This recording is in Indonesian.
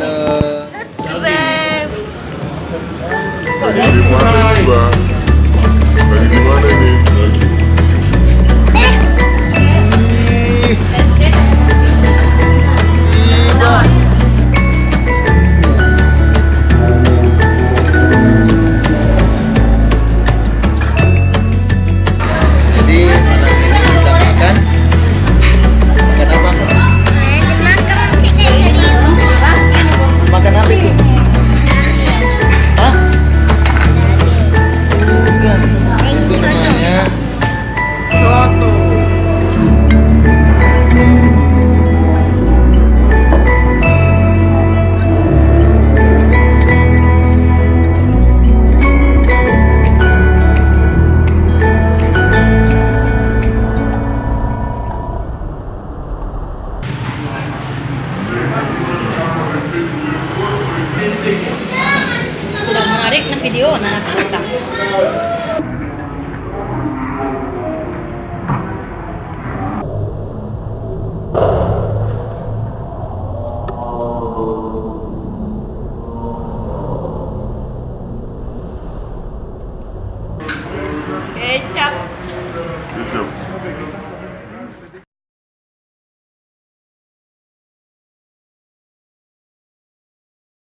Lagi di mana ini, Mbak? Lagi di mana ini? Jadi malam ini kita makan apa? Makan apa itu? Hah? Bukan. Itu namanya soto. Sudah menarik na video na